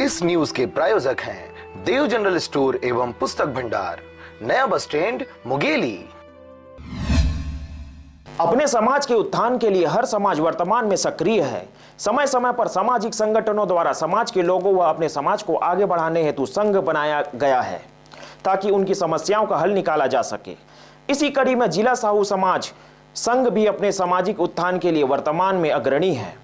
इस न्यूज के प्रायोजक हैं देव जनरल स्टोर एवं पुस्तक भंडार, नया बस स्टैंड, मुंगेली। अपने समाज के उत्थान के लिए हर समाज वर्तमान में सक्रिय है। समय समय पर सामाजिक संगठनों द्वारा समाज के लोगों व अपने समाज को आगे बढ़ाने हेतु संघ बनाया गया है ताकि उनकी समस्याओं का हल निकाला जा सके। इसी कड़ी में जिला साहू समाज संघ भी अपने सामाजिक उत्थान के लिए वर्तमान में अग्रणी है।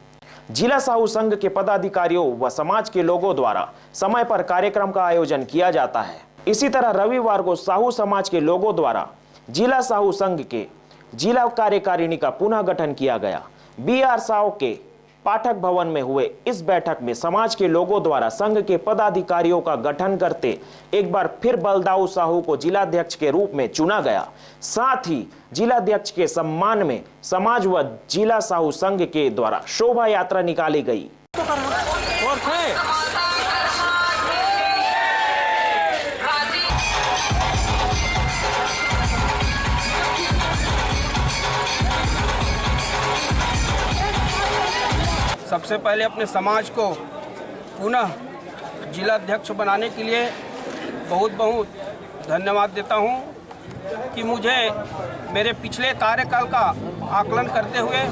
जिला साहू संघ के पदाधिकारियों व समाज के लोगों द्वारा समय पर कार्यक्रम का आयोजन किया जाता है। इसी तरह रविवार को साहू समाज के लोगों द्वारा जिला साहू संघ के जिला कार्यकारिणी का पुनः गठन किया गया। BR साहू के पाठक भवन में हुए इस बैठक में समाज के लोगों द्वारा संघ के पदाधिकारियों का गठन करते एक बार फिर बलदाऊ साहू को जिलाध्यक्ष के रूप में चुना गया। साथ ही जिलाध्यक्ष के सम्मान में समाज व जिला साहू संघ के द्वारा शोभा यात्रा निकाली गई। सबसे पहले अपने समाज को पुनः जिलाध्यक्ष बनाने के लिए बहुत बहुत धन्यवाद देता हूं कि मुझे मेरे पिछले कार्यकाल का आकलन करते हुए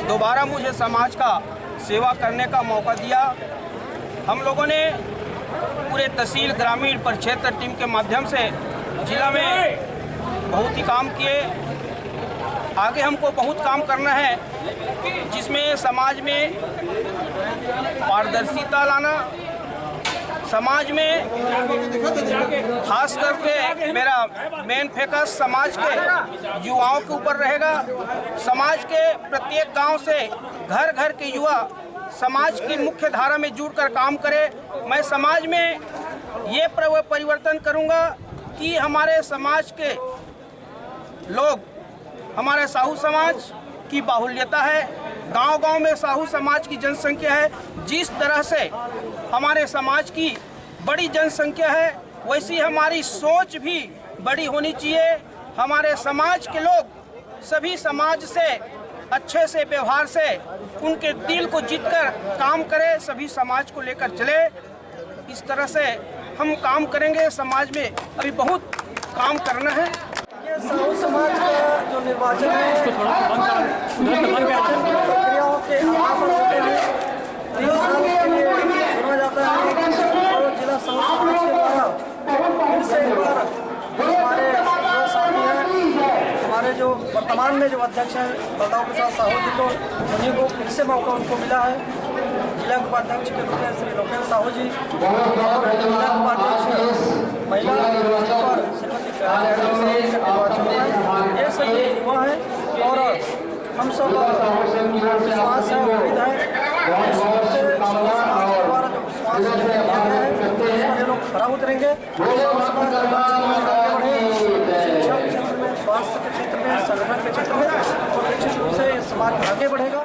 दोबारा मुझे समाज का सेवा करने का मौका दिया। हम लोगों ने पूरे तहसील ग्रामीण परिक्षेत्र टीम के माध्यम से जिला में बहुत ही काम किए। आगे हमको बहुत काम करना है जिसमें समाज में पारदर्शिता लाना, समाज में खास करके मेरा मेन फोकस समाज के युवाओं के ऊपर रहेगा। समाज के प्रत्येक गांव से घर घर के युवा समाज की मुख्य धारा में जुड़कर काम करे। मैं समाज में ये परिवर्तन करूंगा कि हमारे समाज के लोग, हमारे साहू समाज की बाहुल्यता है, गांव-गांव में साहू समाज की जनसंख्या है। जिस तरह से हमारे समाज की बड़ी जनसंख्या है वैसी हमारी सोच भी बड़ी होनी चाहिए। हमारे समाज के लोग सभी समाज से अच्छे से व्यवहार से उनके दिल को जीतकर काम करें, सभी समाज को लेकर चले। इस तरह से हम काम करेंगे। समाज में अभी बहुत काम करना है। साहू समाज का जो निर्वाचन है निर्वाचन की प्रक्रियाओं के आधार पर होते हैं। 3 साल के लिए चुना जाता है और जिला साहू समाज के द्वारा फिर से एक बार हमारे जो साथी हैं, हमारे जो वर्तमान में जो अध्यक्ष हैं बलदाऊ प्रसाद साहू जी को, उन्हीं को फिर से मौका उनको मिला है। जिला उपाध्यक्ष के रूप में श्री लोकेश साहू जी और जिला उपाध्यक्ष महिला पर श्रीमती निर्वाचन में ये सभी युवा हैं और हम सब विश्वास है, उम्मीद है समाज के द्वारा जो विश्वास दिया गया है उसमें ये लोग खरा उतरेंगे। समाज आगे बढ़े, शिक्षा के क्षेत्र में, स्वास्थ्य के क्षेत्र में, संगठन के क्षेत्र में और निश्चित रूप से समाज आगे बढ़ेगा।